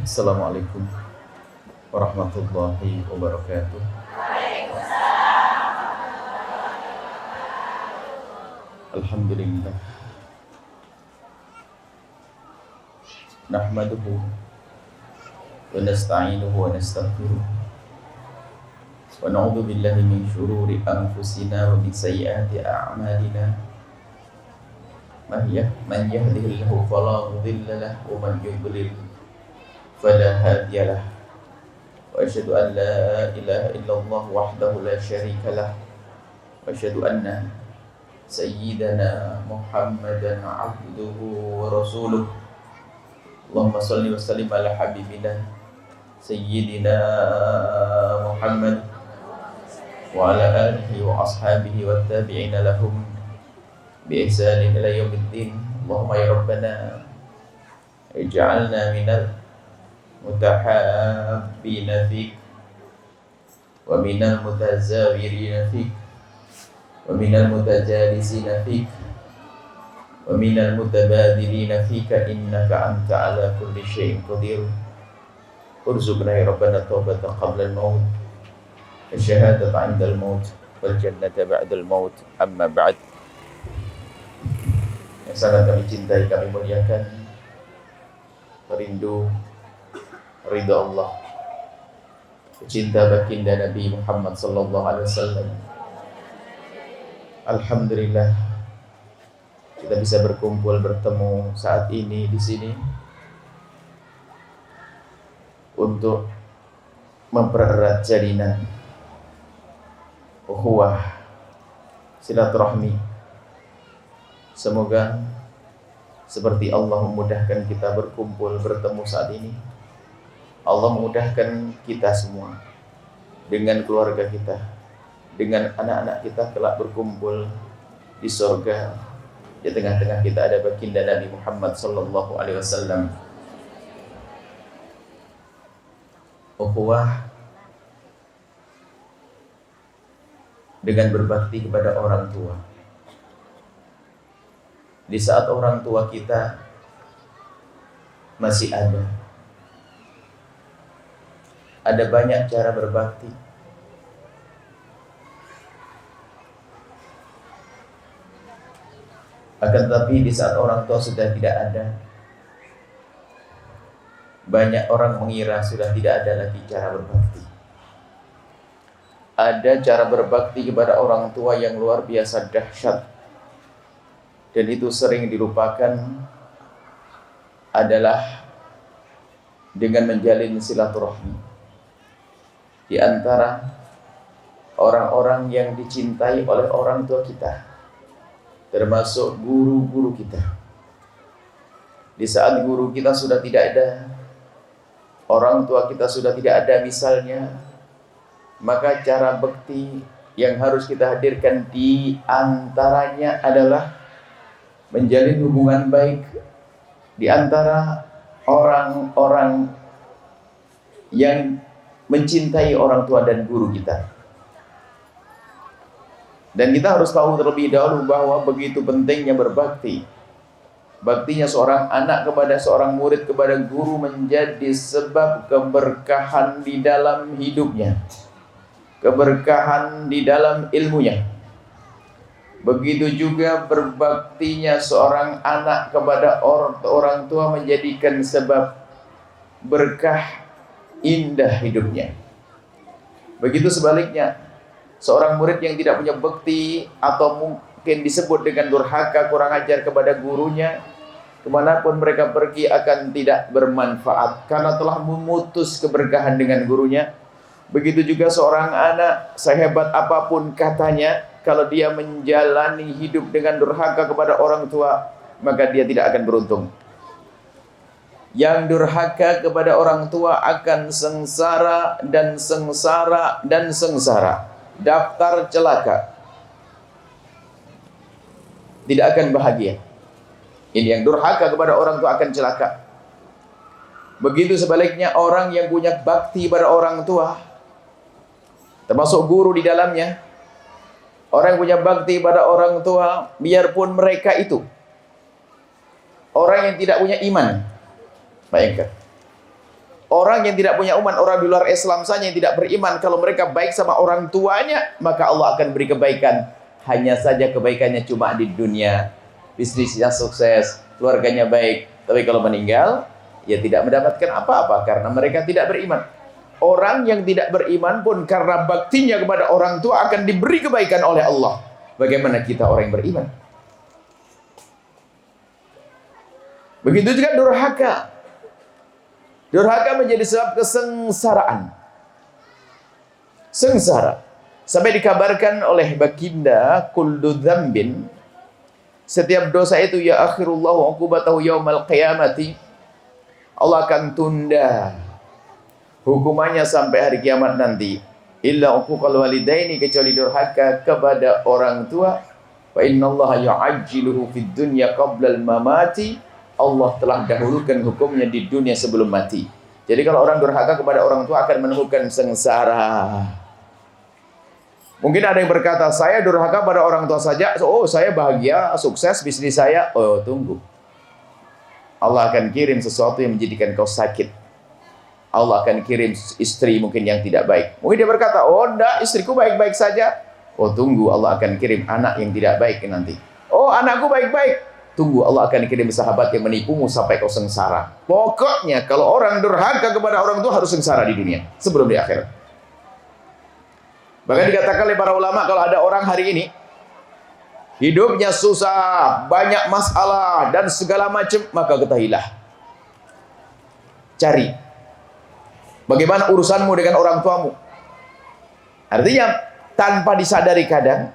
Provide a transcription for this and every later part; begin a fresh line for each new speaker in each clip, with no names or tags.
Assalamualaikum warahmatullahi wabarakatuh. Alhamdulillah. Nahmaduhu wa nasta'inuhu wa nastaghfiruh. Wa na'udzu billahi min syururi anfusina wa min sayyiati a'malina. Man yahdihillahu fala mudilla lahu wa man yudlil fala hadiya lahu. Wa asyhadu an la ilaha illallah wahdahu la syarika lahu. Wa asyhadu anna Sayyidina Muhammadan abduhu wa rasuluh. Allahumma salli wa sallim ala habibina Sayyidina Muhammad wa ala alihi wa ashabihi wa tabi'ina lahum bi ihsanin ila yaumiddin. Allahumma ya Rabbana ij'alna minal mutahabbina fik wa minal mutazawirina fik wa minal mutajalisina fik wa minal mutabadilina fika innaka anta ala kulli syai'in qadir. Urzuqna ya Rabbana taubatan qabla al-maut wa syahadatan 'inda al-maut wal jannata ba'da al-maut. Amma ba'd. Yang sangat kami cintai, kami muliakan, merindu ridha Allah, pecinta baginda Nabi Muhammad sallallahu alaihi wasallam. Alhamdulillah kita bisa berkumpul bertemu saat ini di sini untuk mempererat jalinan ukhuwah silaturahmi. Semoga seperti Allah memudahkan kita berkumpul bertemu saat ini, Allah memudahkan kita semua dengan keluarga kita, dengan anak-anak kita kelak berkumpul di surga. Di tengah-tengah kita ada baginda Nabi Muhammad sallallahu alaihi wasallam. Ukhuwah dengan berbakti kepada orang tua. Di saat orang tua kita masih ada banyak cara berbakti. Akan tetapi di saat orang tua sudah tidak ada, banyak orang mengira sudah tidak ada lagi cara berbakti. Ada cara berbakti kepada orang tua yang luar biasa dahsyat, dan itu sering dilupakan, adalah dengan menjalin silaturahmi di antara orang-orang yang dicintai oleh orang tua kita, termasuk guru-guru kita. Di saat guru kita sudah tidak ada, orang tua kita sudah tidak ada misalnya, maka cara bakti yang harus kita hadirkan di antaranya adalah menjalin hubungan baik di antara orang-orang yang mencintai orang tua dan guru kita. Dan kita harus tahu terlebih dahulu bahwa begitu pentingnya berbakti. Baktinya seorang anak kepada seorang murid, kepada guru, menjadi sebab keberkahan di dalam hidupnya, keberkahan di dalam ilmunya. Begitu juga berbaktinya seorang anak kepada orang tua menjadikan sebab berkah indah hidupnya. Begitu sebaliknya, seorang murid yang tidak punya bakti atau mungkin disebut dengan durhaka, kurang ajar kepada gurunya, kemanapun mereka pergi akan tidak bermanfaat karena telah memutus keberkahan dengan gurunya. Begitu juga seorang anak, sehebat apapun katanya, kalau dia menjalani hidup dengan durhaka kepada orang tua, maka dia tidak akan beruntung. Yang durhaka kepada orang tua akan sengsara dan sengsara dan sengsara. Daftar celaka, tidak akan bahagia. Ini yang durhaka kepada orang tua akan celaka. Begitu sebaliknya orang yang punya bakti pada orang tua, termasuk guru di dalamnya, orang yang punya bakti pada orang tua, biarpun mereka itu orang yang tidak punya iman. Bayangkan, Orang yang tidak punya umat, orang di luar Islam saja yang tidak beriman, kalau mereka baik sama orang tuanya, maka Allah akan beri kebaikan. Hanya saja kebaikannya cuma di dunia. Bisnisnya sukses, keluarganya baik. Tapi kalau meninggal, ya tidak mendapatkan apa-apa karena mereka tidak beriman. Orang yang tidak beriman pun karena baktinya kepada orang tua akan diberi kebaikan oleh Allah. Bagaimana kita orang yang beriman? Begitu juga durhaka. Durhaka menjadi sebab kesengsaraan. Sengsara. Sampai dikabarkan oleh baginda kullu dzambin, setiap dosa itu ya akhirullahu uqubatahu yaumal qiyamati, Allah akan tunda hukumannya sampai hari kiamat nanti. Illa uquqal walidaini, kecuali durhaka kepada orang tua. Fa innallaha yu'ajjiluhu fid dunya qabla al-mamati, Allah telah dahulukan hukumnya di dunia sebelum mati. Jadi kalau orang durhaka kepada orang tua akan menemukan sengsara. Mungkin ada yang berkata, saya durhaka pada orang tua saja, oh saya bahagia, sukses bisnis saya. Oh tunggu, Allah akan kirim sesuatu yang menjadikan kau sakit. Allah akan kirim istri mungkin yang tidak baik. Mungkin dia berkata, oh enggak, istriku baik-baik saja. Oh tunggu, Allah akan kirim anak yang tidak baik nanti. Oh anakku baik-baik. Tunggu, Allah akan kirim sahabat yang menipumu sampai kau sengsara. Pokoknya kalau orang durhaka kepada orang tua harus sengsara di dunia sebelum di akhirat. Bahkan dikatakan oleh para ulama, kalau ada orang hari ini hidupnya susah, banyak masalah dan segala macam, maka ketahuilah, cari bagaimana urusanmu dengan orang tuamu. Artinya tanpa disadari kadang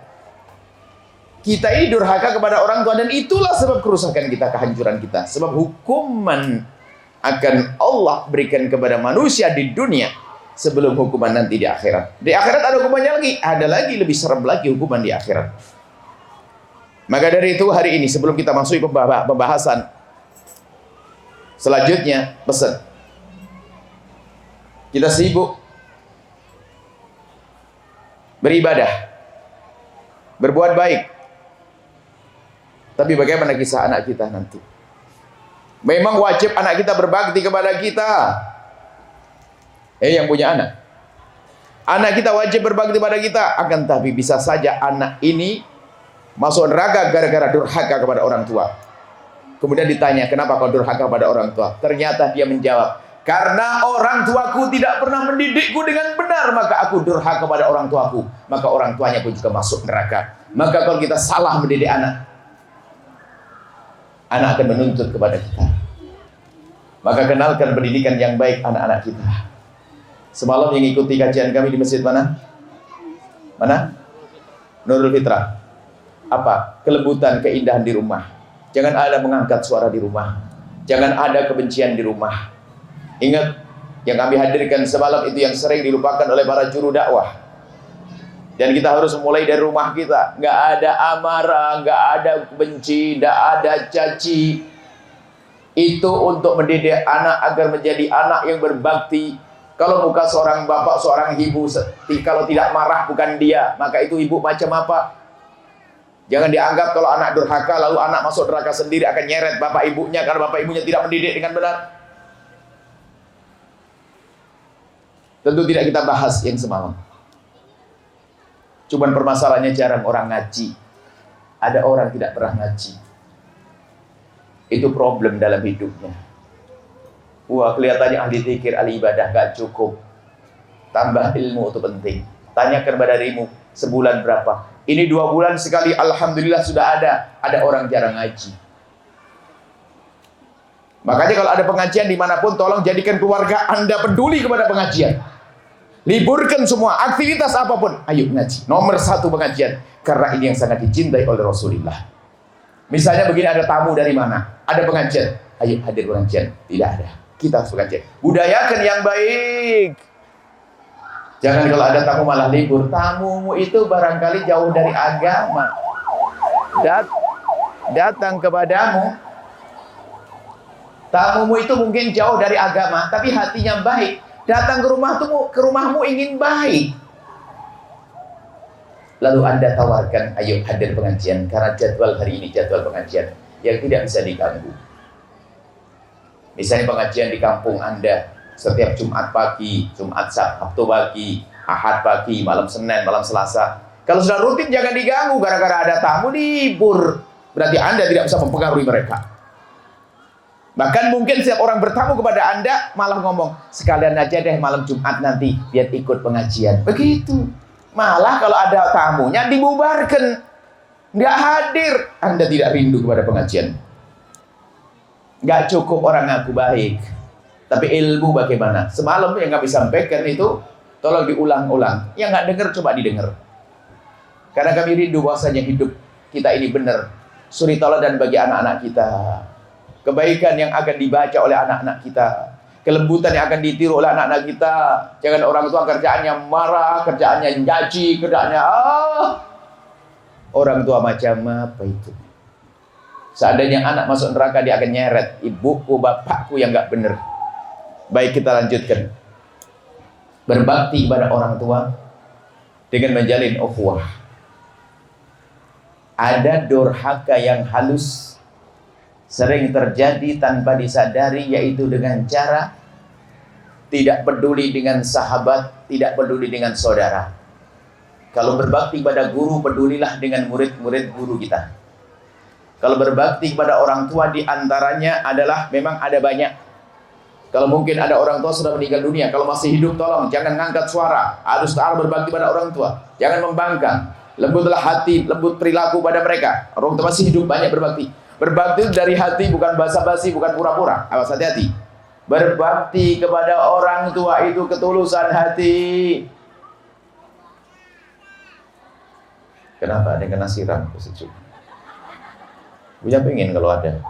kita ini durhaka kepada orang tua, dan itulah sebab kerusakan kita, kehancuran kita. Sebab hukuman akan Allah berikan kepada manusia di dunia sebelum hukuman nanti di akhirat. Di akhirat ada hukumannya lagi, ada lagi lebih serem lagi hukuman di akhirat. Maka dari itu hari ini sebelum kita masuk pembahasan selanjutnya, pesan kita sibuk beribadah, berbuat baik. Tapi bagaimana kisah anak kita nanti? Memang wajib anak kita berbakti kepada kita. Yang punya anak. Anak kita wajib berbakti kepada kita. Akan tapi bisa saja anak ini masuk neraka gara-gara durhaka kepada orang tua. Kemudian ditanya, kenapa kau durhaka pada orang tua? Ternyata dia menjawab, karena orang tuaku tidak pernah mendidikku dengan benar, maka aku durhaka kepada orang tuaku. Maka orang tuanya pun juga masuk neraka. Maka kalau kita salah mendidik anak, anak akan menuntut kepada kita. Maka kenalkan pendidikan yang baik anak-anak kita. Semalam yang ikuti kajian kami di masjid mana? Mana? Nurul Fitrah. Apa? Kelembutan, keindahan di rumah. Jangan ada mengangkat suara di rumah. Jangan ada kebencian di rumah. Ingat, yang kami hadirkan semalam itu yang sering dilupakan oleh para juru dakwah. Dan kita harus mulai dari rumah kita. Nggak ada amarah, nggak ada benci, nggak ada caci. Itu untuk mendidik anak agar menjadi anak yang berbakti. Kalau muka seorang bapak, seorang ibu, kalau tidak marah bukan dia, maka itu ibu macam apa? Jangan dianggap kalau anak durhaka lalu anak masuk neraka sendiri akan nyeret bapak ibunya karena bapak ibunya tidak mendidik dengan benar. Tentu tidak kita bahas yang semalam. Cuman permasalahannya jarang orang ngaji. Ada orang tidak pernah ngaji. Itu problem dalam hidupnya. Wah, kelihatannya ahli zikir, ahli ibadah, gak cukup. Tambah ilmu itu penting. Tanyakan pada dirimu, sebulan berapa? Ini 2 bulan sekali, alhamdulillah sudah ada. Ada orang jarang ngaji. Makanya kalau ada pengajian dimanapun, tolong jadikan keluarga Anda peduli kepada pengajian. Liburkan semua, aktivitas apapun. Ayo ngaji, nomor 1 pengajian. Karena ini yang sangat dicintai oleh Rasulullah. Misalnya begini, ada tamu dari mana? Ada pengajian. Ayo hadir pengajian. Tidak ada. Kita harus pengajian. Budayakan yang baik. Jangan kalau ada tamu malah libur. Tamumu itu barangkali jauh dari agama. Datang kepadamu. Tamumu itu mungkin jauh dari agama, tapi hatinya baik. Datang ke rumahmu ingin baik. Lalu Anda tawarkan, ayo hadir pengajian. Karena jadwal hari ini jadwal pengajian yang tidak bisa diganggu. Misalnya pengajian di kampung Anda, Setiap Jumat pagi, Jumat Sabtu pagi, Ahad pagi, malam Senin, malam Selasa. Kalau sudah rutin jangan diganggu gara-gara ada tamu libur. Berarti Anda tidak bisa mempengaruhi mereka. Bahkan mungkin setiap orang bertamu kepada Anda malah ngomong, sekalian aja deh malam Jumat nanti biar ikut pengajian. Begitu. Malah kalau ada tamunya dibubarkan. Nggak hadir. Anda tidak rindu kepada pengajian. Nggak cukup orang ngaku baik. Tapi ilmu bagaimana? Semalam yang kami sampaikan itu tolong diulang-ulang. Yang nggak dengar coba didengar. Karena kami rindu bahwasanya hidup kita ini benar. Suri tauladan bagi anak-anak kita. Kebaikan yang akan dibaca oleh anak-anak kita. Kelembutan yang akan ditiru oleh anak-anak kita. Jangan orang tua kerjaannya marah, kerjaannya nyaci, kerjaannya orang tua macam apa itu? Seandainya anak masuk neraka dia akan nyeret, ibuku, bapakku yang nggak benar. Baik, kita lanjutkan. Berbakti pada orang tua dengan menjalin ukhuwah. Ada durhaka yang halus sering terjadi tanpa disadari, yaitu dengan cara tidak peduli dengan sahabat, tidak peduli dengan saudara. Kalau berbakti pada guru, pedulilah dengan murid-murid guru kita. Kalau berbakti kepada orang tua, diantaranya adalah memang ada banyak. Kalau mungkin ada orang tua sudah meninggal dunia, kalau masih hidup tolong jangan ngangkat suara. Harus berbakti pada orang tua, jangan membangkang. Lembutlah hati, lembut perilaku pada mereka. Orang tua masih hidup banyak berbakti. Berbakti dari hati, bukan basa-basi, bukan pura-pura. Awas, hati-hati. Berbakti kepada orang tua itu ketulusan hati. Kenapa? Ada yang kena siram? Punya pengen kalau ada.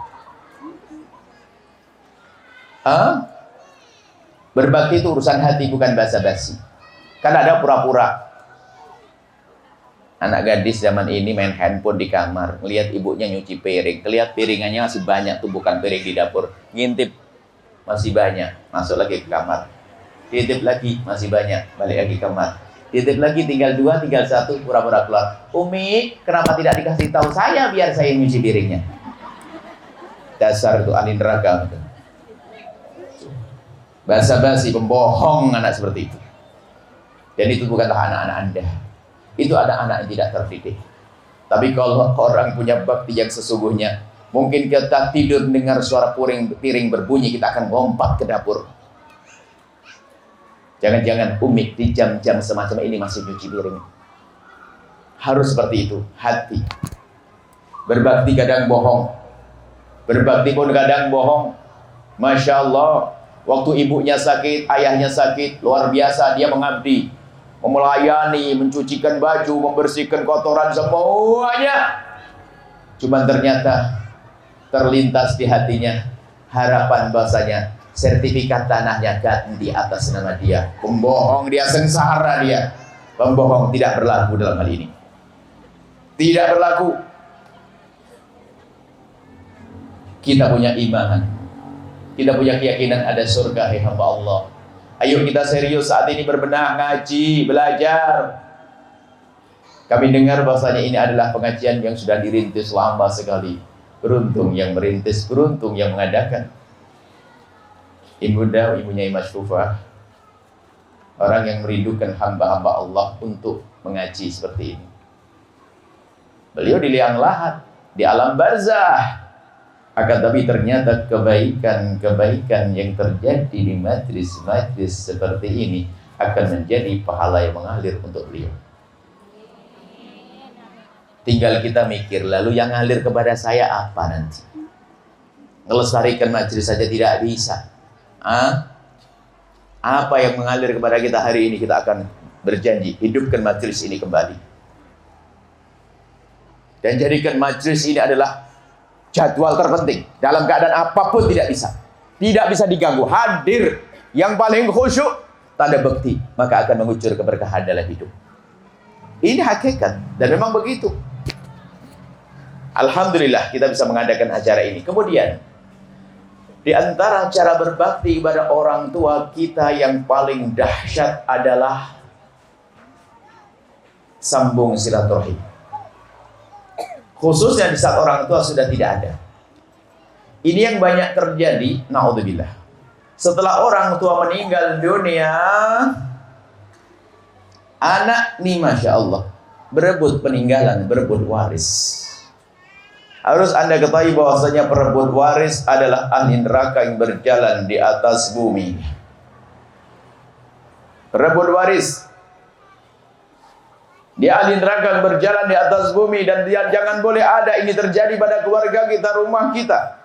Berbakti itu urusan hati, bukan basa-basi. Kan ada pura-pura. Anak gadis zaman ini main handphone di kamar, melihat ibunya nyuci piring, lihat piringannya masih banyak tumpukan piring di dapur, ngintip masih banyak, masuk lagi ke kamar, titip lagi masih banyak, balik lagi ke kamar, titip lagi tinggal 2, tinggal 1, pura-pura keluar. Umi, kenapa tidak dikasih tahu saya biar saya nyuci piringnya? Dasar itu ahli neraka. Basa-basi, pembohong anak seperti itu. Dan itu bukanlah anak-anak Anda. Itu ada anak yang tidak terdidik. Tapi kalau orang punya bakti yang sesungguhnya, mungkin kita tidur dengar suara piring berbunyi, kita akan lompat ke dapur. Jangan-jangan Umi di jam-jam semacam ini masih cuci piring. Harus seperti itu, hati. Berbakti kadang bohong. Berbakti pun kadang bohong. Masya Allah, waktu ibunya sakit, ayahnya sakit, luar biasa dia mengabdi, melayani, mencucikan baju, membersihkan kotoran semuanya. Cuma ternyata terlintas di hatinya harapan bahasanya sertifikat tanahnya ganti atas nama dia. Pembohong dia, sengsara dia. Pembohong tidak berlaku dalam hal ini. Tidak berlaku. Kita punya iman, kita punya keyakinan ada surga, hai hamba Allah. Ayo kita serius saat ini berbenah, ngaji, belajar. Kami dengar bahwasanya ini adalah pengajian yang sudah dirintis lama sekali. Beruntung yang merintis, beruntung yang mengadakan. Ibunda, ibunya Imam Syufah, orang yang merindukan hamba-hamba Allah untuk mengaji seperti ini. Beliau di liang lahat, di alam barzah. Akan tapi ternyata kebaikan-kebaikan yang terjadi di majlis-majlis seperti ini akan menjadi pahala yang mengalir untuk beliau. Tinggal kita mikir, lalu yang ngalir kepada saya apa nanti? Ngelestarikan majlis saja tidak bisa. Apa yang mengalir kepada kita hari ini? Kita akan berjanji hidupkan majlis ini kembali. Dan jadikan majlis ini adalah jadwal terpenting. Dalam keadaan apapun tidak bisa diganggu. Hadir yang paling khusyuk, tanda bukti, maka akan mengucur keberkahan dalam hidup. Ini hakikat dan memang begitu. Alhamdulillah kita bisa mengadakan acara ini. Kemudian di antara cara berbakti kepada orang tua kita yang paling dahsyat adalah sambung silaturahim. Khususnya di saat orang tua sudah tidak ada. Ini yang banyak terjadi, naudzubillah. Setelah orang tua meninggal dunia, anak nih Masya Allah berebut peninggalan, berebut waris. Harus Anda ketahui bahwasanya perebut waris adalah ahli neraka yang berjalan di atas bumi. Perebut waris, dia ahli neraka yang berjalan di atas bumi, dan dia jangan boleh ada ini terjadi pada keluarga kita, rumah kita.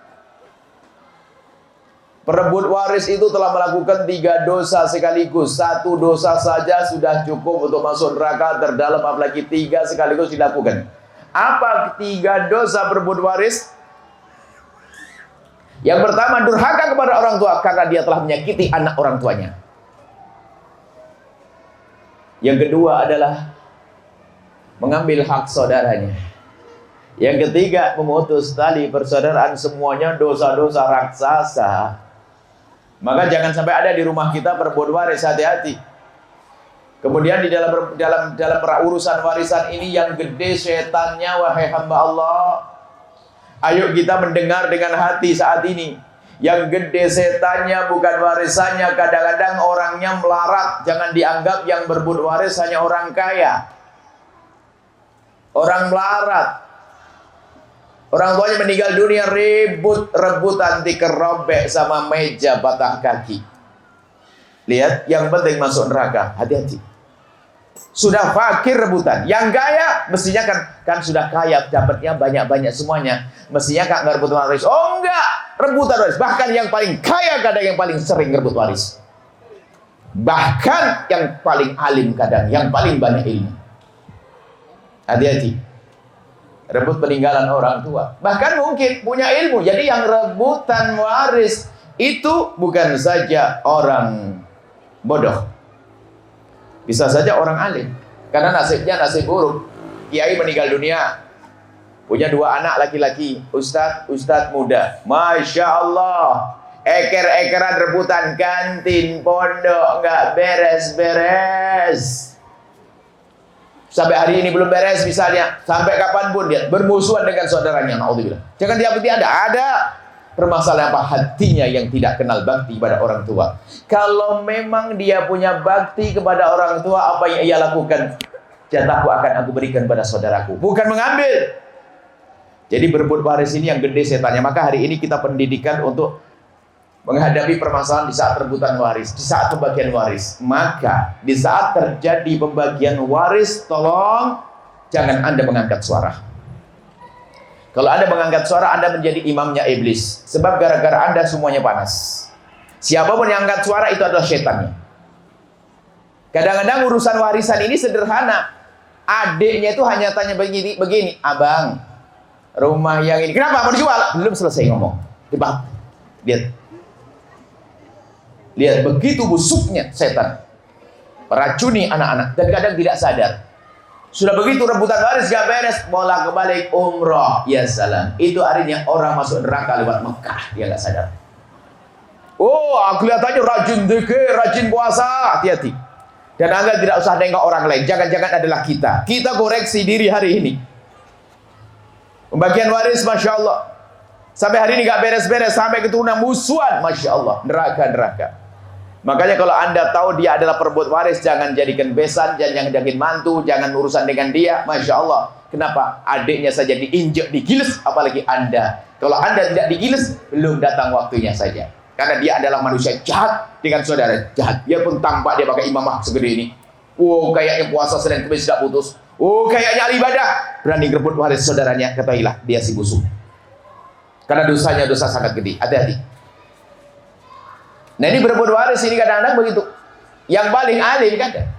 Perebut waris itu telah melakukan 3 dosa sekaligus. 1 dosa saja sudah cukup untuk masuk neraka terdalam, apalagi 3 sekaligus dilakukan. Apa 3 dosa perebut waris? Yang pertama, durhaka kepada orang tua karena dia telah menyakiti anak orang tuanya. Yang kedua adalah mengambil hak saudaranya. Yang ketiga, memutus tali persaudaraan. Semuanya dosa-dosa raksasa. Maka jangan sampai ada di rumah kita perebut waris, hati-hati. Kemudian di dalam urusan warisan ini yang gede setannya, wahai hamba Allah. Ayo kita mendengar dengan hati saat ini. Yang gede setannya bukan warisannya. Kadang-kadang orangnya melarat. Jangan dianggap yang berebut waris hanya orang kaya. Orang melarat. Orang tuanya meninggal dunia, rebutan tikar robek sama meja patah kaki. Lihat, yang penting masuk neraka, hati-hati. Sudah fakir rebutan. Yang kaya mestinya kan sudah kaya, dapatnya banyak-banyak semuanya. Mestinya nggak rebutan waris. Oh enggak, rebutan waris. Bahkan yang paling kaya kadang yang paling sering rebut waris. Bahkan yang paling alim kadang yang paling banyak ilmu. Hati-hati. Rebut peninggalan orang tua. Bahkan mungkin punya ilmu. Jadi yang rebutan waris itu bukan saja orang bodoh. Bisa saja orang alim. Karena nasibnya nasib buruk. Kiai meninggal dunia, punya 2 anak laki-laki, ustadz muda. Masya Allah, eker-ekeran rebutan kantin pondok, nggak beres-beres. Sampai hari ini belum beres misalnya. Sampai kapanpun dia bermusuhan dengan saudaranya. Naudzubillah. Jangan diambil ada. Permasalahan apa? Hatinya yang tidak kenal bakti kepada orang tua. Kalau memang dia punya bakti kepada orang tua, apa yang ia lakukan? Jatahku akan aku berikan pada saudaraku. Bukan mengambil. Jadi berebut waris ini yang gede setannya. Maka hari ini kita pendidikan untuk menghadapi permasalahan di saat rebutan waris, di saat pembagian waris. Maka di saat terjadi pembagian waris, tolong jangan Anda mengangkat suara. Kalau Anda mengangkat suara, Anda menjadi imamnya iblis. Sebab gara-gara Anda semuanya panas. Siapapun yang angkat suara itu adalah setannya. Kadang-kadang urusan warisan ini sederhana. Adiknya itu hanya tanya begini, abang, rumah yang ini kenapa mau dijual? Belum selesai ngomong. Lihat begitu busuknya setan. Meracuni anak-anak dan kadang tidak sadar. Sudah begitu rebutan waris gak beres, bolak-balik umroh. Ya salam. Itu artinya orang masuk neraka lewat Mekah, dia gak sadar. Oh, kelihatannya rajin zikir, rajin puasa. Hati-hati. Dan Anda tidak usah nengok orang lain. Jangan-jangan adalah kita. Kita koreksi diri hari ini. Pembagian waris, Masya Allah. Sampai hari ini gak beres-beres. Sampai keturunan musuhan, Masya Allah. Neraka-neraka. Makanya kalau Anda tahu dia adalah perebut waris, jangan jadikan besan, jangan jadikan mantu, jangan urusan dengan dia. Masya Allah. Kenapa? Adiknya saja diinjek, digiles, apalagi Anda. Kalau Anda tidak digiles, belum datang waktunya saja. Karena dia adalah manusia jahat dengan saudara jahat. Dia pun tampak dia pakai imamah segede ini. Oh, kayaknya puasa Senin Kamis tidak putus. Oh, kayaknya ibadah. Berani ngerebut waris saudaranya, ketahuilah dia si busuk. Karena dosanya dosa sangat gede. Hati-hati. Nah ini berebut waris ini kadang-kadang begitu. Yang paling alim kan.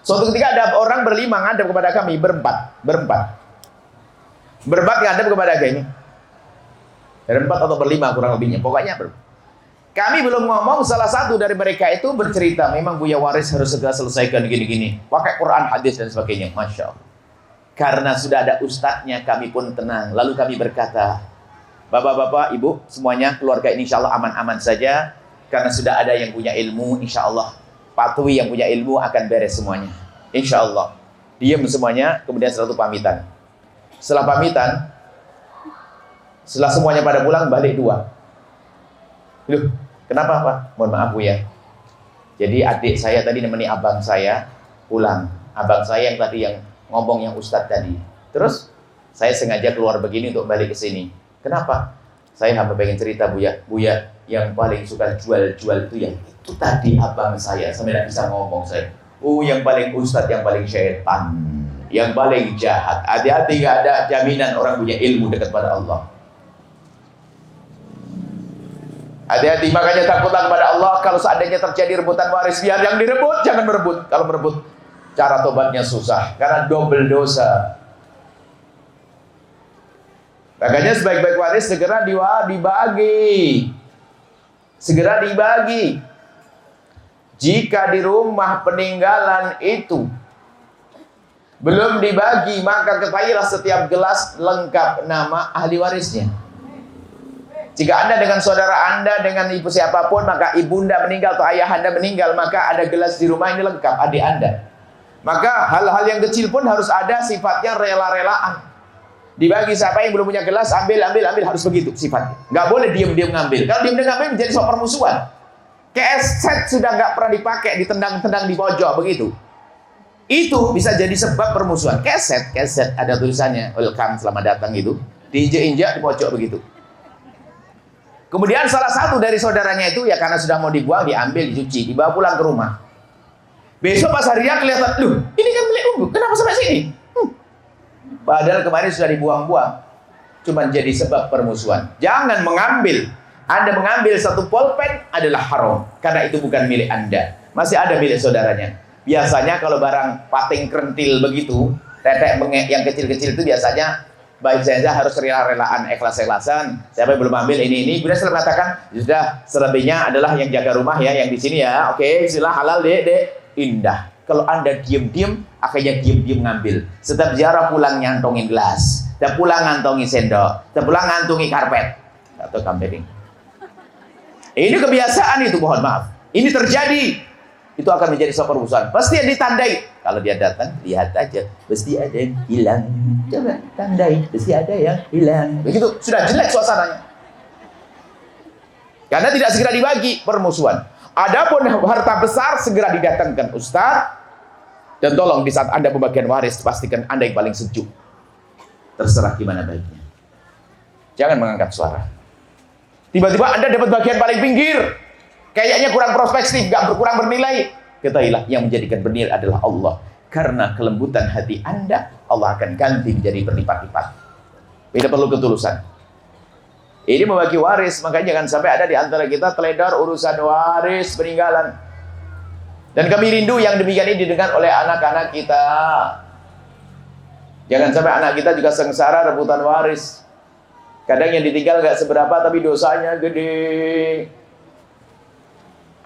Suatu ketika ada orang berlima ngadep kepada kami, berempat ngadep kepada kami. Berempat atau berlima kurang lebihnya. Pokoknya kami belum ngomong, salah satu dari mereka itu bercerita, memang Buya Waris harus segera selesaikan gini-gini. Pakai Quran, hadis dan sebagainya. Masya Allah. Karena sudah ada ustadznya, kami pun tenang. Lalu kami berkata, bapak-bapak, ibu, semuanya keluarga ini insya Allah aman-aman saja. Karena sudah ada yang punya ilmu, insya Allah patuhi yang punya ilmu akan beres semuanya. Insya Allah. Diam semuanya, kemudian setelah itu pamitan. Setelah pamitan, setelah semuanya pada pulang, balik 2. Loh, Kenapa Pak? Mohon maaf Bu ya. Jadi adik saya tadi nemeni abang saya pulang. Abang saya yang tadi yang ngomong yang Ustadz tadi. Terus saya sengaja keluar begini untuk balik ke sini. Kenapa? Saya hamba pengen cerita Bu ya. Bu ya, yang paling suka jual-jual itu yang itu tadi abang saya. Sampai tidak bisa ngomong saya. Yang paling Ustadz, yang paling syaitan, yang paling jahat. Hati-hati, gak ada jaminan orang punya ilmu dekat pada Allah. Hati-hati, makanya takutlah kepada Allah. Kalau seandainya terjadi rebutan waris, biar yang direbut, jangan merebut. Kalau merebut, cara tobatnya susah, karena double dosa. Makanya sebaik-baik waris segera dibagi. Segera dibagi. Jika di rumah peninggalan itu belum dibagi, maka ketahuilah setiap gelas lengkap nama ahli warisnya. Jika Anda dengan saudara Anda, dengan ibu siapapun, maka ibunda meninggal atau ayah Anda meninggal, maka ada gelas di rumah ini lengkap, adik Anda. Maka hal-hal yang kecil pun harus ada sifatnya rela-relaan. Dibagi, siapa yang belum punya gelas, ambil, harus begitu sifatnya. Nggak boleh diam-diam ngambil. Kalau diam-diam ngambil menjadi soal permusuhan. Keset sudah nggak pernah dipakai, ditendang-tendang di pojok, begitu. Itu bisa jadi sebab permusuhan. Keset ada tulisannya, welcome, selamat datang itu. Diinjak-injak di pojok begitu. Kemudian salah satu dari saudaranya itu ya karena sudah mau dibuang, diambil, dicuci, dibawa pulang ke rumah. Besok pas harinya kelihatan, loh ini kan milik Umbu, kenapa sampai sini? Padahal kemarin sudah dibuang-buang. Cuma jadi sebab permusuhan. Jangan mengambil. Anda mengambil satu pulpen adalah haram, karena itu bukan milik Anda. Masih ada milik saudaranya. Biasanya kalau barang pating krentil begitu, tetek bengek yang kecil-kecil itu biasanya baik saja harus rela-relaan, ikhlas-ikhlasan. Siapa yang belum ambil ini. Kemudian setelah mengatakan, sudah selebihnya adalah yang jaga rumah ya, yang di sini ya. Oke, sila halal dek. Indah. Kalau Anda diam-diam, akhirnya diam-diam ngambil. Setiap ziarah pulang nyantongin gelas, setiap pulang ngantongin sendok, setiap pulang ngantongin karpet atau kamering. Ini kebiasaan itu, mohon maaf. Ini terjadi. Itu akan menjadi sebuah permusuhan. Pasti yang ditandai. Kalau dia datang, lihat aja. Pasti ada yang hilang. Coba tandai. Pasti ada yang hilang. Begitu, sudah jelek suasananya. Karena tidak segera dibagi, permusuhan. Adapun harta besar segera didatangkan Ustaz. Dan tolong di saat Anda pembagian waris, pastikan Anda yang paling sejuk. Terserah gimana baiknya. Jangan mengangkat suara. Tiba-tiba Anda dapat bagian paling pinggir. Kayaknya kurang prospektif, kurang bernilai. Ketahuilah yang menjadikan bernilai adalah Allah. Karena kelembutan hati Anda, Allah akan ganti menjadi berlipat-lipat. Tidak perlu ketulusan. Ini membagi waris, makanya jangan sampai ada di antara kita teledor urusan waris peninggalan. Dan kami rindu yang demikian ini didengar oleh anak-anak kita. Jangan sampai anak kita juga sengsara rebutan waris. Kadang yang ditinggal nggak seberapa, tapi dosanya gede.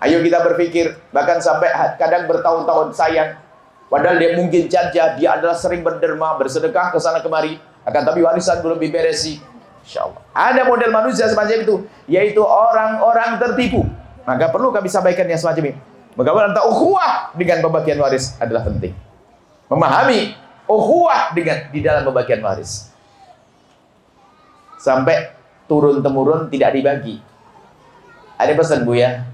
Ayo kita berpikir, bahkan sampai kadang bertahun-tahun sayang. Padahal dia mungkin saja, dia adalah sering berderma, bersedekah ke sana kemari. Akan tapi warisan belum diberesi. Insyaallah. Ada model manusia semacam itu, yaitu orang-orang tertipu. Maka perlu kami sampaikan yang semacam ini. Bagaimana tentang ukhuwah dengan pembagian waris adalah penting. Memahami ukhuwah di dalam pembagian waris. Sampai turun-temurun tidak dibagi. Ada pesan Bu ya.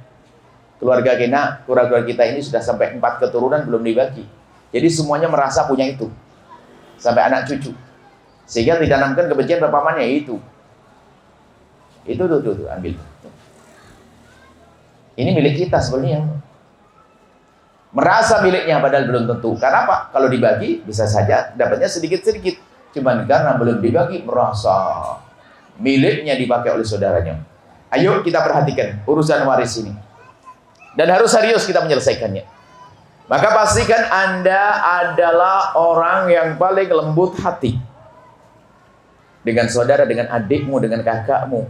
Keluarga kita ini sudah sampai 4 keturunan belum dibagi. Jadi semuanya merasa punya itu. Sampai anak cucu. Sehingga ditanamkan kebencian berpamannya itu. Itu tuh, ambil. Ini milik kita sebenarnya. Merasa miliknya padahal belum tentu. Karena apa? Kalau dibagi bisa saja dapatnya sedikit-sedikit. Cuman karena belum dibagi merasa miliknya dipakai oleh saudaranya. Ayo kita perhatikan urusan waris ini. Dan harus serius kita menyelesaikannya. Maka pastikan Anda adalah orang yang paling lembut hati. Dengan saudara, dengan adikmu, dengan kakakmu.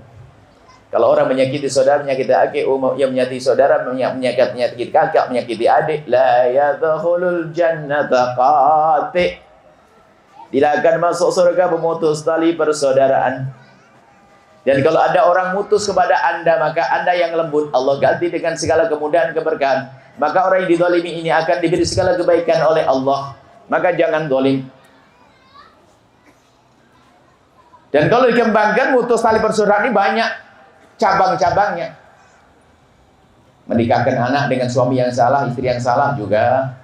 Kalau orang menyakiti saudara, menyakiti adik, yang menyakiti saudara, menyakiti kakak, menyakiti adik, la yadkhulul jannata qati. Tidak akan masuk surga pemutus tali persaudaraan. Dan kalau ada orang mutus kepada Anda, maka Anda yang lembut, Allah ganti dengan segala kemudahan, keberkahan. Maka orang yang dizalimi ini akan diberi segala kebaikan oleh Allah. Maka jangan zalim. Dan kalau dikembangkan, mutus tali persaudaraan ini banyak cabang-cabangnya. Menikahkan anak dengan suami yang salah, istri yang salah juga.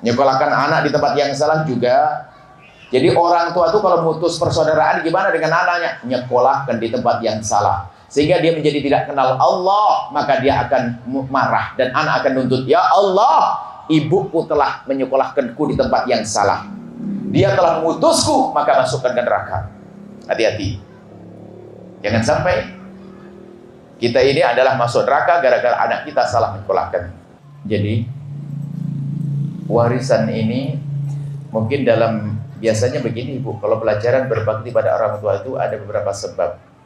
Nyekolahkan anak di tempat yang salah juga. Jadi orang tua itu kalau memutus persaudaraan gimana dengan anaknya? Nyekolahkan di tempat yang salah. Sehingga dia menjadi tidak kenal Allah, maka dia akan marah dan anak akan nuntut, ya Allah, ibuku telah menyekolahkanku di tempat yang salah. Dia telah memutusku, maka masukkan ke neraka. Hati-hati. Jangan sampai kita ini adalah masuk neraka gara-gara anak kita salah menyekolahkan. Jadi warisan ini mungkin dalam biasanya begini Ibu, kalau pelajaran berbakti pada orang tua itu ada beberapa sebab.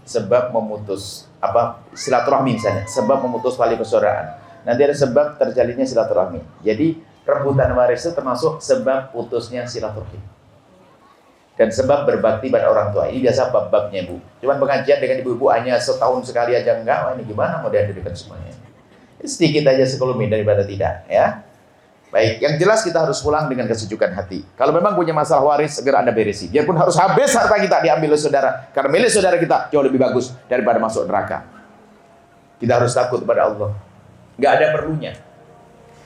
Sebab memutus silaturahmi misalnya, sebab memutus tali persaudaraan. Nanti ada sebab terjalinnya silaturahmi. Jadi rebutan waris itu termasuk sebab putusnya silaturahmi. Dan sebab berbakti pada orang tua. Ini biasa bab-babnya Bu. Cuman pengajian dengan ibu-ibu hanya setahun sekali aja enggak, wah ini gimana mau dihadirkan semuanya. Sedikit aja sekelumit daripada tidak, ya. Baik, yang jelas kita harus pulang dengan kesejukan hati. Kalau memang punya masalah waris, segera Anda beresi. Biarpun harus habis harta kita diambil oleh saudara. Karena milik saudara kita jauh lebih bagus daripada masuk neraka. Kita harus takut kepada Allah. Nggak ada perlunya.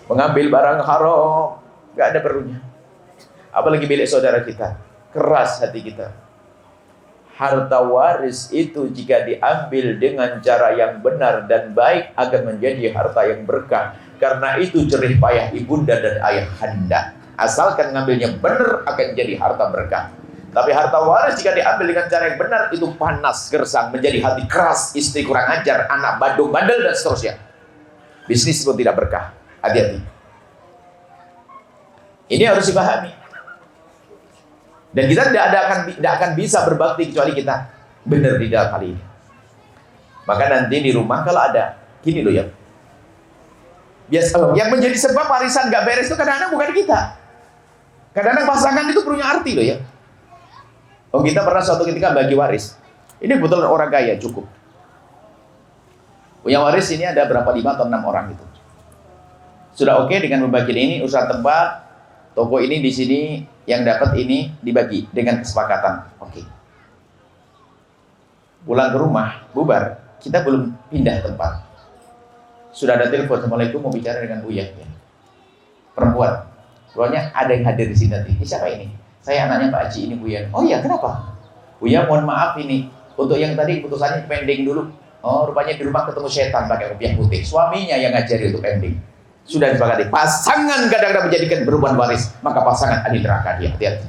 Mengambil barang haram, nggak ada perlunya. Apalagi milik saudara kita. Keras hati kita. Harta waris itu jika diambil dengan cara yang benar dan baik akan menjadi harta yang berkah. Karena itu jerih payah ibunda dan ayah anda. Asalkan ngambilnya benar akan jadi harta berkah. Tapi harta waris jika diambil dengan cara yang benar itu panas, gersang, menjadi hati keras, istri kurang ajar, anak badung, bandel dan seterusnya. Bisnis pun tidak berkah. Hati-hati. Ini harus dipahami. Dan kita tidak akan bisa berbakti kecuali kita benar di dalam hal ini. Maka nanti di rumah kalau ada gini loh ya. Biasa, yang menjadi sebab warisan gak beres itu kadang-kadang bukan kita. Kadang-kadang pasangan itu punya arti loh ya. Oh kita pernah suatu ketika bagi waris. Ini kebetulan orang kaya cukup. Punya waris ini ada berapa 5 atau 6 orang gitu. Sudah oke dengan pembagian ini, usaha tempat, toko ini di sini yang dapat ini dibagi dengan kesepakatan. Oke. Pulang ke rumah, bubar, kita belum pindah tempat. Sudah ada telepon, Assalamualaikum, mau bicara dengan Buya ya. Perempuan. Pokoknya ada yang hadir di sini nanti. Ini siapa ini? Saya anaknya Pak Haji ini Buya. Oh iya, kenapa? Buya mohon maaf ini. Untuk yang tadi putusannya pending dulu. Oh rupanya di rumah ketemu setan pakai kopiah putih. Suaminya yang ngajari untuk pending. Sudah disepakati. Pasangan kadang-kadang menjadikan beruban waris. Maka pasangan ahli neraka dia. Hati-hati.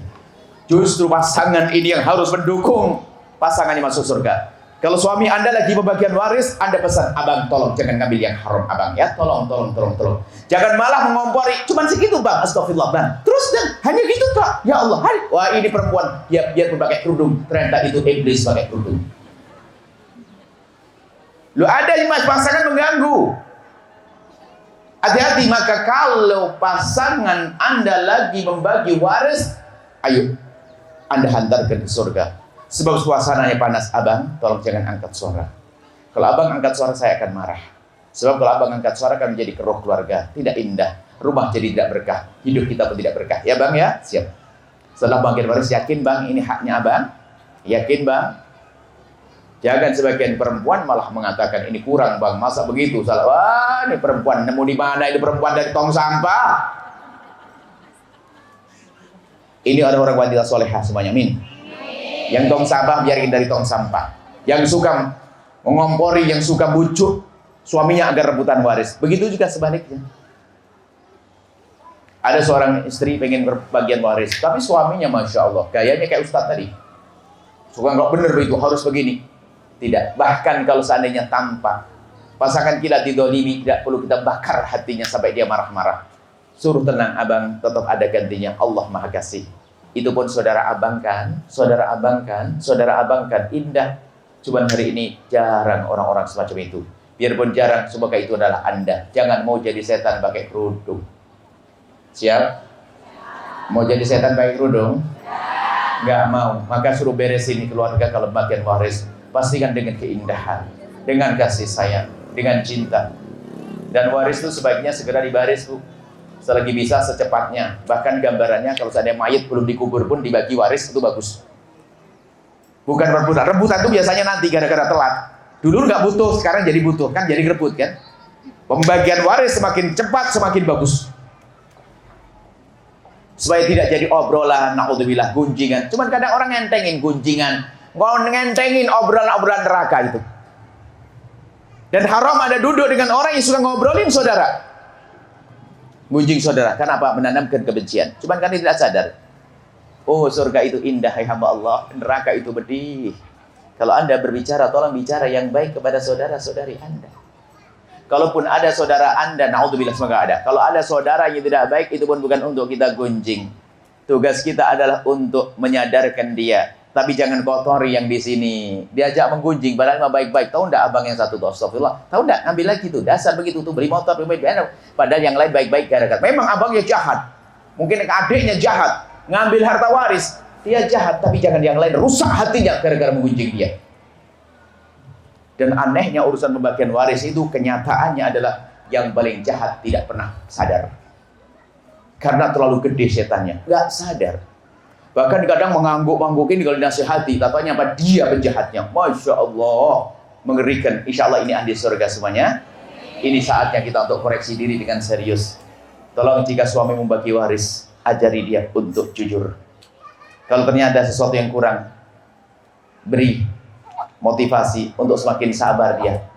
Justru pasangan ini yang harus mendukung pasangannya masuk surga. Kalau suami Anda lagi pembagian waris, Anda pesan, abang tolong jangan ngambil yang haram abang ya, tolong. Jangan malah mengompori, cuman segitu bang, astagfirullah bang. Terus dan hanya gitu kak, ya Allah, wah ini perempuan, ya biar pakai kerudung, ternyata itu iblis pakai kerudung. Lu ada yang pasangan mengganggu. Hati-hati, maka kalau pasangan Anda lagi membagi waris, ayo Anda hantarkan ke surga. Sebab suasananya panas, abang, tolong jangan angkat suara. Kalau abang angkat suara, saya akan marah. Sebab kalau abang angkat suara akan menjadi keruh keluarga, tidak indah. Rumah jadi tidak berkah, hidup kita pun tidak berkah. Ya bang ya, siap. Setelah bagian waris, yakin bang ini haknya abang? Yakin bang? Jangan sebagian perempuan malah mengatakan ini kurang bang, masa begitu? Salah. Wah ini perempuan, nemu di mana ini perempuan dari tong sampah? Ini ada orang wanita solehah semuanya, amin. Yang tong sampah biarin dari tong sampah. Yang suka mengompori, yang suka bujuk suaminya agar rebutan waris. Begitu juga sebaliknya. Ada seorang istri pengen berbagian waris, tapi suaminya masya Allah gayanya kayak ustadz tadi. Suka nggak bener itu harus begini. Tidak. Bahkan kalau seandainya tanpa pasangan kita didolimi, tidak perlu kita bakar hatinya sampai dia marah-marah. Suruh tenang abang, tetap ada gantinya. Allah Maha Kasih. Itu pun saudara abangkan, indah. Cuman hari ini jarang orang-orang semacam itu. Biarpun jarang, semoga itu adalah Anda. Jangan mau jadi setan pakai kerudung. Siap? Mau jadi setan pakai kerudung? Nggak mau. Maka suruh beresin keluarga kalau bagian waris. Pastikan dengan keindahan, dengan kasih sayang, dengan cinta. Dan waris itu sebaiknya segera dibaris, Bu. Selagi bisa secepatnya. Bahkan gambarannya kalau seandainya mayat belum dikubur pun dibagi waris itu bagus. Bukan rebutan. Rebutan itu biasanya nanti gara-gara telat. Dulu nggak butuh, sekarang jadi butuh. Kan jadi rebut kan? Pembagian waris semakin cepat, semakin bagus. Supaya tidak jadi obrolan, naudzubillah, gunjingan. Cuman kadang orang ngentengin gunjingan, ngentengin obrolan-obrolan neraka itu. Dan haram ada duduk dengan orang yang suka ngobrolin saudara. Gunjing saudara. Kenapa? Menanamkan kebencian. Cuman kan tidak sadar. Oh, surga itu indah, hai hamba Allah. Neraka itu pedih. Kalau Anda berbicara, tolong bicara yang baik kepada saudara-saudari Anda. Kalaupun ada saudara Anda, naudzubillah, semoga ada. Kalau ada saudara yang tidak baik, itu pun bukan untuk kita gunjing. Tugas kita adalah untuk menyadarkan dia. Tapi jangan kotori yang di sini. Diajak menggunjing, padahal mah baik-baik. Tahu enggak abang yang satu tuh, astagfirullah. Tahu enggak, ngambil lagi tuh, dasar begitu tuh, beli motor, beli mobil. Padahal yang lain baik-baik gara-gara. Memang abangnya jahat. Mungkin adiknya jahat. Ngambil harta waris. Dia jahat, tapi jangan yang lain rusak hatinya gara-gara menggunjing dia. Dan anehnya urusan pembagian waris itu kenyataannya adalah yang paling jahat tidak pernah sadar. Karena terlalu gede setannya, nggak sadar. Bahkan kadang mengangguk-anggukin kalau dinasihati, katanya apa? Dia penjahatnya. Masya Allah, mengerikan. Insya Allah ini ahli surga semuanya. Ini saatnya kita untuk koreksi diri dengan serius. Tolong jika suami membagi waris, ajari dia untuk jujur. Kalau ternyata ada sesuatu yang kurang, beri motivasi untuk semakin sabar dia.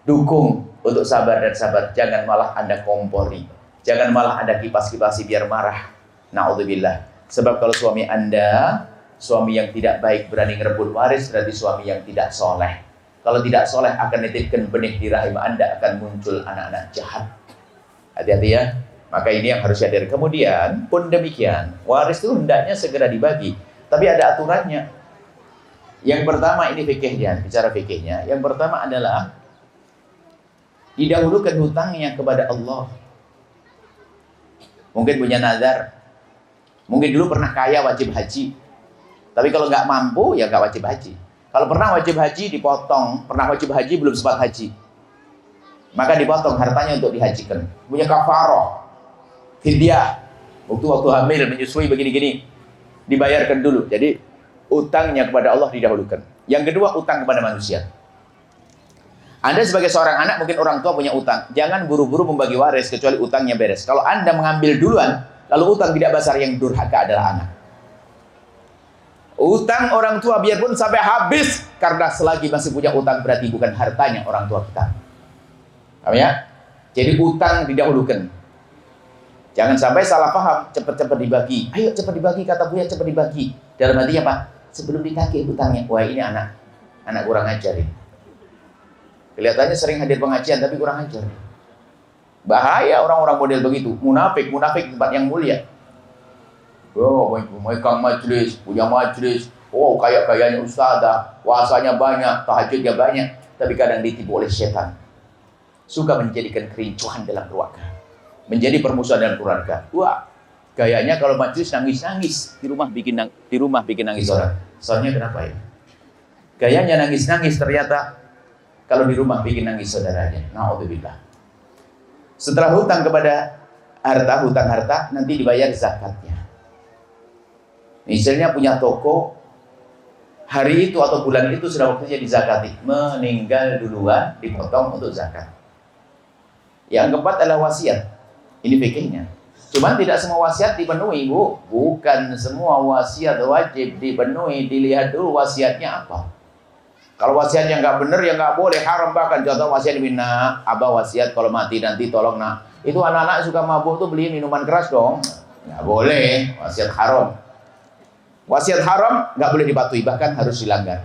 Dukung untuk sabar dan sabar. Jangan malah Anda kompori. Jangan malah Anda kipas-kipasi biar marah. Na'udzubillah. Sebab kalau suami Anda, suami yang tidak baik berani ngerebut waris, berarti suami yang tidak soleh. Kalau tidak soleh akan nitipkan benih di rahim Anda, akan muncul anak-anak jahat. Hati-hati ya. Maka ini yang harus sadar. Kemudian pun demikian, waris itu hendaknya segera dibagi. Tapi ada aturannya. Yang pertama ini fikihnya, bicara fikihnya. Yang pertama adalah didahulukan hutangnya kepada Allah. Mungkin punya nazar. Mungkin dulu pernah kaya wajib haji. Tapi kalau nggak mampu ya nggak wajib haji. Kalau pernah wajib haji dipotong, pernah wajib haji belum sempat haji. Maka dipotong hartanya untuk dihajikan. Punya kafaroh, fidyah. Waktu hamil menyusui begini-gini dibayarkan dulu. Jadi utangnya kepada Allah didahulukan. Yang kedua, utang kepada manusia. Anda sebagai seorang anak, mungkin orang tua punya utang. Jangan buru-buru membagi waris, kecuali utangnya beres. Kalau Anda mengambil duluan, lalu utang tidak besar, yang durhaka adalah anak. Utang orang tua biarpun sampai habis, karena selagi masih punya utang, berarti bukan hartanya orang tua kita. Paham ya? Jadi utang didahulukan. Jangan sampai salah paham, cepat-cepat dibagi. Ayo cepat dibagi, kata Buya, cepat dibagi. Dalam artinya apa? Sebelum ditagih hutangnya. Wah, ini anak kurang ajar ini. Kelihatannya sering hadir pengajian tapi kurang ajar. Bahaya orang-orang model begitu. Munafik tempat yang mulia. Oh, megang majlis, punya majlis. Oh, kaya-kayanya ustazah, puasanya banyak, tahajudnya banyak, tapi kadang ditipu oleh setan. Suka menjadikan kerincuhan dalam keluarga. Menjadi permusuhan dalam keluarga. Wah, gayanya kalau majlis nangis-nangis, di rumah bikin nangis orang. Soalnya kenapa ya? Gayanya nangis-nangis, ternyata kalau di rumah bikin nangis saudaranya. Na'udzubillah. Setelah hutang kepada hutang harta, nanti dibayar zakatnya. Misalnya punya toko, hari itu atau bulan itu sudah waktunya dizakati. Meninggal duluan, dipotong untuk zakat. Yang keempat adalah wasiat. Ini fikihnya. Cuman tidak semua wasiat dipenuhi, Bu. Bukan semua wasiat wajib dipenuhi. Dilihat dulu wasiatnya apa. Kalau wasiatnya nggak benar, ya nggak boleh, haram bahkan. Contoh wasiat ini, nak, abah wasiat kalau mati nanti tolong nak. Itu anak-anak suka mabuk tuh beli minuman keras dong. Nggak boleh, wasiat haram. Wasiat haram nggak boleh dipatuhi, bahkan harus dilanggar.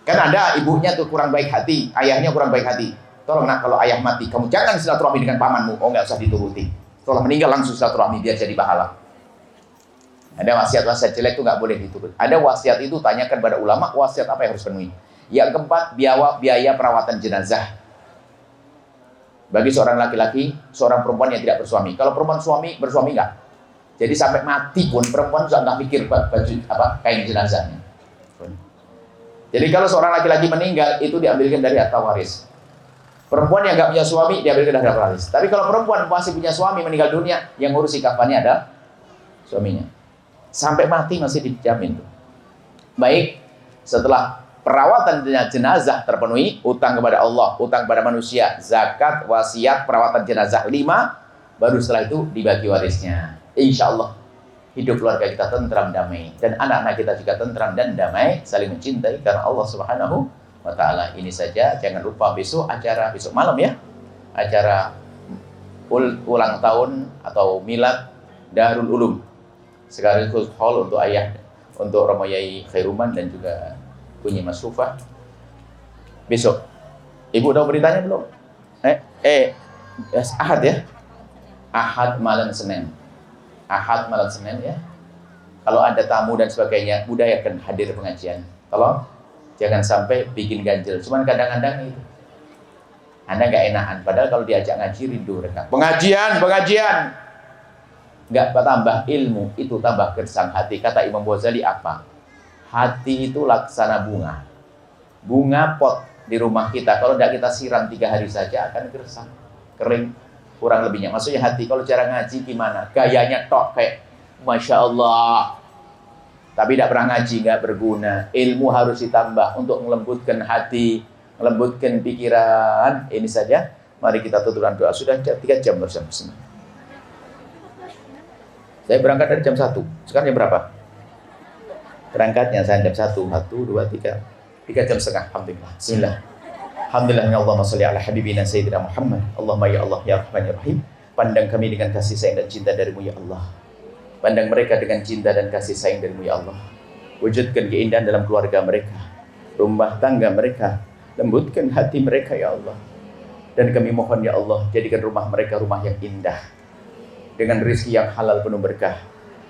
Kan ada ibunya tuh kurang baik hati, ayahnya kurang baik hati. Tolong nak, kalau ayah mati, kamu jangan silaturahmi dengan pamanmu. Oh, nggak usah dituruti. Setelah meninggal langsung silaturahmi, biar jadi pahala. Ada wasiat-wasiat jelek itu nggak boleh diturut. Ada wasiat itu tanyakan pada ulama, wasiat apa yang harus penuhi. Yang keempat, biaya perawatan jenazah. Bagi seorang laki-laki, seorang perempuan yang tidak bersuami. Kalau perempuan bersuami nggak. Jadi sampai mati pun perempuan juga nggak mikir baju kain jenazahnya. Jadi kalau seorang laki-laki meninggal, itu diambilkan dari harta waris. Perempuan yang nggak punya suami diambilkan dari harta waris. Tapi kalau perempuan masih punya suami meninggal dunia, yang ngurusi kafannya ada suaminya. Sampai mati masih dijamin tuh. Baik, setelah perawatan jenazah terpenuhi, utang kepada Allah, utang kepada manusia, zakat, wasiat, perawatan jenazah 5, baru setelah itu dibagi warisnya. Insya Allah hidup keluarga kita tentram damai, dan anak-anak kita juga tentram dan damai, saling mencintai karena Allah Subhanahu wa Ta'ala. Ini saja, jangan lupa besok malam ya, acara ulang tahun atau milad Darul Ulum, sekaligus hall untuk ayah, untuk Romo Yai Khairuman dan juga Kunyi Mas Sufah. Besok ibu tahu beritanya belum? Ahad ya, Ahad malam Senin ya. Kalau ada tamu dan sebagainya, budayakan hadir pengajian. Kalau jangan sampai bikin ganjil. Cuman kadang-kadang itu Anda nggak enakan, padahal kalau diajak ngaji rindu mereka. Pengajian, nggak tambah ilmu, itu tambah gersang hati. Kata Imam Ghazali apa? Hati itu laksana bunga pot di rumah kita. Kalau tidak kita siram 3 hari saja akan gersang, kering, kurang lebihnya. Maksudnya hati, kalau cara ngaji gimana? Gayanya tok kayak Masya Allah, tapi tidak pernah ngaji, nggak berguna. Ilmu harus ditambah untuk melembutkan hati, melembutkan pikiran. Ini saja, mari kita tutupkan doa. Sudah 3 jam bersama. Saya berangkat dari jam 1. Sekarang jam berapa? Berangkatnya saya jam 1, 2, 3 jam setengah. Alhamdulillah. Bismillah. Alhamdulillah, ya Allahumma sholli ala habibina sayyidina Muhammad. Allahumma ya Allah ya Rahman ya Rahim. Pandang kami dengan kasih sayang dan cinta darimu ya Allah. Pandang mereka dengan cinta dan kasih sayang darimu ya Allah. Wujudkan keindahan dalam keluarga mereka, rumah tangga mereka. Lembutkan hati mereka ya Allah. Dan kami mohon ya Allah, jadikan rumah mereka rumah yang indah, dengan rezeki yang halal penuh berkah.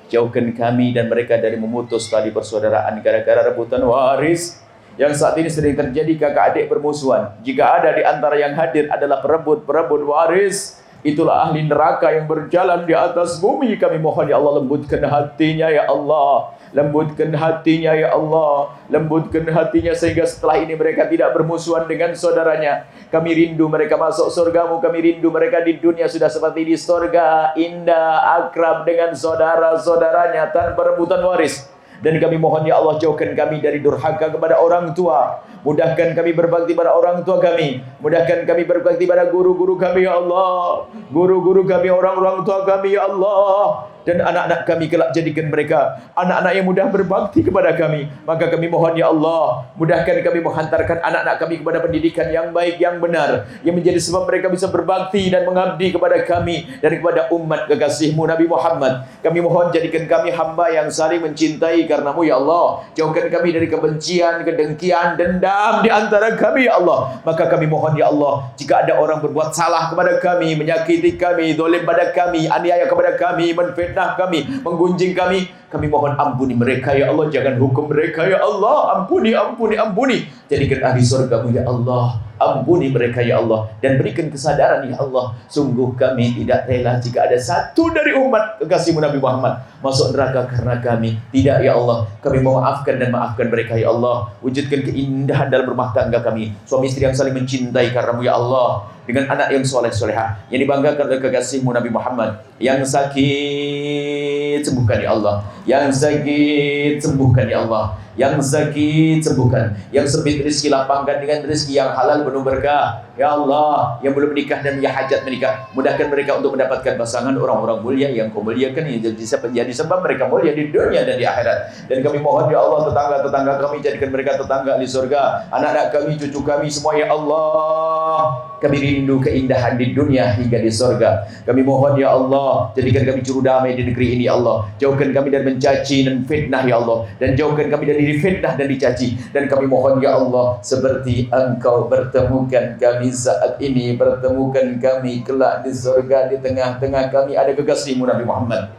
Jauhkan kami dan mereka dari memutus tali persaudaraan gara-gara rebutan waris yang saat ini sedang terjadi, kakak adik bermusuhan. Jika ada di antara yang hadir adalah perebut waris, itulah ahli neraka yang berjalan di atas bumi. Kami mohon ya Allah, lembutkan hatinya ya Allah. Lembutkan hatinya ya Allah. Lembutkan hatinya sehingga setelah ini mereka tidak bermusuhan dengan saudaranya. Kami rindu mereka masuk surgamu. Kami rindu mereka di dunia sudah seperti di surga, indah, akrab dengan saudara-saudaranya tanpa rebutan waris. Dan kami mohon ya Allah, jauhkan kami dari durhaka kepada orang tua. Mudahkan kami berbakti pada orang tua kami. Mudahkan kami berbakti pada guru-guru kami ya Allah. Guru-guru kami, orang-orang tua kami ya Allah. Dan anak-anak kami kelak jadikan mereka anak-anak yang mudah berbakti kepada kami. Maka kami mohon ya Allah, mudahkan kami menghantarkan anak-anak kami kepada pendidikan yang baik, yang benar, yang menjadi sebab mereka bisa berbakti dan mengabdi kepada kami dan kepada umat kekasih-Mu Nabi Muhammad. Kami mohon jadikan kami hamba yang saling mencintai karenamu ya Allah. Jauhkan kami dari kebencian, kedengkian, dendam di antara kami ya Allah. Maka kami mohon ya Allah, jika ada orang berbuat salah kepada kami, menyakiti kami, zalim pada kami, aniaya kepada kami, menfitnah kami, menggunjing kami, kami mohon ampuni mereka ya Allah. Jangan hukum mereka ya Allah. Ampuni. Jadikan ahli surgamu ya Allah. Ampuni mereka ya Allah. Dan berikan kesadaran ya Allah. Sungguh kami tidak rela jika ada satu dari umat kekasih-Mu Nabi Muhammad masuk neraka karena kami. Tidak ya Allah. Kami maafkan dan maafkan mereka ya Allah. Wujudkan keindahan dalam rumah tangga kami. Suami istri yang saling mencintai karenamu ya Allah. Dengan anak yang soleh-solehah yang dibanggakan oleh kekasih-Mu Nabi Muhammad. Yang sakit sembuhkan ya Allah. Yang sakit sembuhkan ya Allah. Yang sakit sembuhkan, yang sempit rezeki lapangkan dengan rezeki yang halal penuh berkah ya Allah. Yang belum menikah dan punya hajat menikah, mudahkan mereka untuk mendapatkan pasangan orang-orang mulia yang Kau muliakan, yang jadi sebab mereka mulia di dunia dan di akhirat. Dan kami mohon ya Allah, tetangga-tetangga kami jadikan mereka tetangga di surga, anak-anak kami, cucu kami semua ya Allah. Kami rindu keindahan di dunia hingga di surga. Kami mohon ya Allah, jadikan kami juru damai di negeri ini ya Allah. Jauhkan kami dari mencaci dan fitnah ya Allah. Dan jauhkan kami dari difitnah dan dicaci. Dan kami mohon ya Allah, seperti Engkau pertemukan kami saat ini, pertemukan kami kelak di surga. Di tengah-tengah kami ada kekasih-Mu Nabi Muhammad.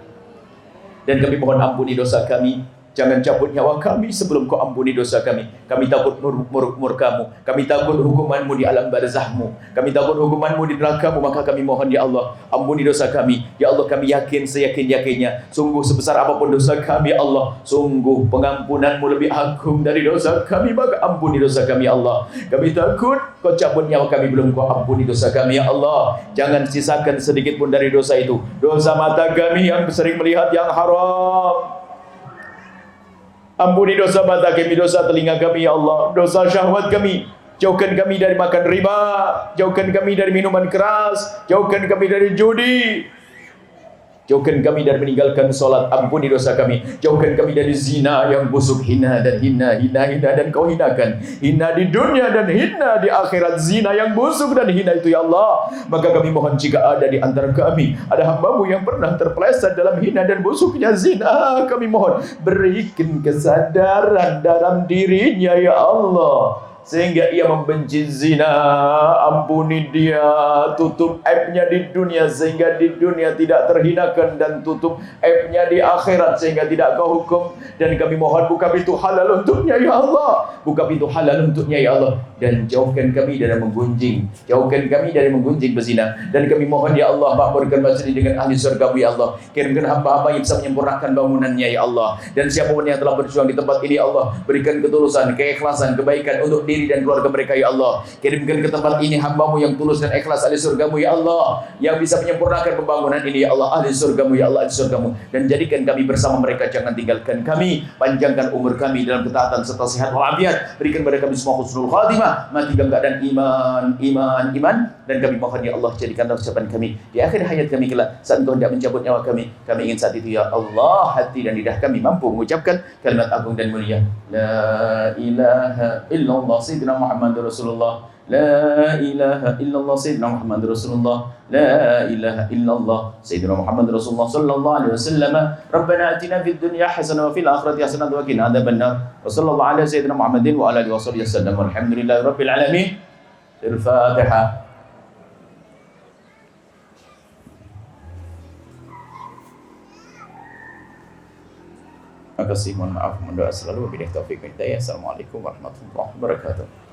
Dan kami mohon ampuni dosa kami. Jangan cabut nyawa kami sebelum Kau ampuni dosa kami. Kami takut murka-Mu. Kami takut hukuman-Mu di alam barzah-Mu. Kami takut hukuman-Mu di neraka-Mu. Maka kami mohon ya Allah, ampuni dosa kami. Ya Allah, kami yakin seyakin-yakinnya, sungguh sebesar apapun dosa kami ya Allah, sungguh pengampunan-Mu lebih agung dari dosa kami. Maka ampuni dosa kami ya Allah. Kami takut Kau cabut nyawa kami belum Kau ampuni dosa kami ya Allah. Jangan sisakan sedikit pun dari dosa itu. Dosa mata kami yang sering melihat yang haram, Ampuni dosa mata kami, dosa telinga kami ya Allah, dosa syahwat kami. Jauhkan kami dari makan riba, jauhkan kami dari minuman keras, jauhkan kami dari judi, jauhkan kami dari meninggalkan solat. Ampuni dosa kami. Jauhkan kami dari zina yang busuk, hina dan hina dan kau hinakan. Hina di dunia dan hina di akhirat. Zina yang busuk dan hina itu ya Allah. Maka kami mohon jika ada di antara kami ada hamba-Mu yang pernah terpeleset dalam hina dan busuknya zina, kami mohon berikan kesadaran dalam dirinya ya Allah, sehingga ia membenci zina. Ampuni dia, tutup aibnya di dunia sehingga di dunia tidak terhinakan, dan tutup aibnya di akhirat sehingga tidak kau hukum. Dan kami mohon buka pintu halal untuknya ya Allah, buka pintu halal untuknya ya Allah, dan jauhkan kami dari menggunjing, jauhkan kami dari menggunjing berzina. Dan kami mohon ya Allah, makmurkan masjid dengan ahli surga ya Allah, kirimkan hamba-hamba yang bisa menyempurnakan bangunannya ya Allah. Dan siapapun yang telah berjuang di tempat ini ya Allah, berikan ketulusan, keikhlasan, kebaikan untuk diri dan keluarga mereka ya Allah. Kirimkan ke tempat ini hamba-Mu yang tulus dan ikhlas, ahli surga-Mu ya Allah, yang bisa menyempurnakan pembangunan ini ya Allah, ahli surga-Mu ya Allah, ahli surga-Mu. Dan jadikan kami bersama mereka, jangan tinggalkan kami, panjangkan umur kami dalam ketaatan serta sehat walafiat. Berikan kepada kami semua husnul khatimah, mati dalam keadaan iman. Dan kami mohon ya Allah, jadikanlah ucapan kami di akhir hayat kami kelak, saat Engkau hendak mencabut nyawa kami ingin saat itu ya Allah, hati dan lidah kami mampu mengucapkan kalimat agung dan mulia, la ilaha illallah sayyidina Muhammadur Rasulullah, la ilaha illallah sayyidina Muhammadur Rasulullah, la ilaha illallah sayyidina Muhammadur Rasulullah sallallahu alaihi wasallam. Rabbana atina fid dunya hasanah wa fil akhirati hasanah wa qina adzabannar. Wa sallallahu ala sayyidina Muhammadin wa ala alihi wasallam. Walhamdulillahi rabbil alamin. Al-Fatihah. Terima kasih, mohon maaf, mohon doa selalu. Wabillahi taufiq wal hidayah. Assalamualaikum warahmatullahi wabarakatuh.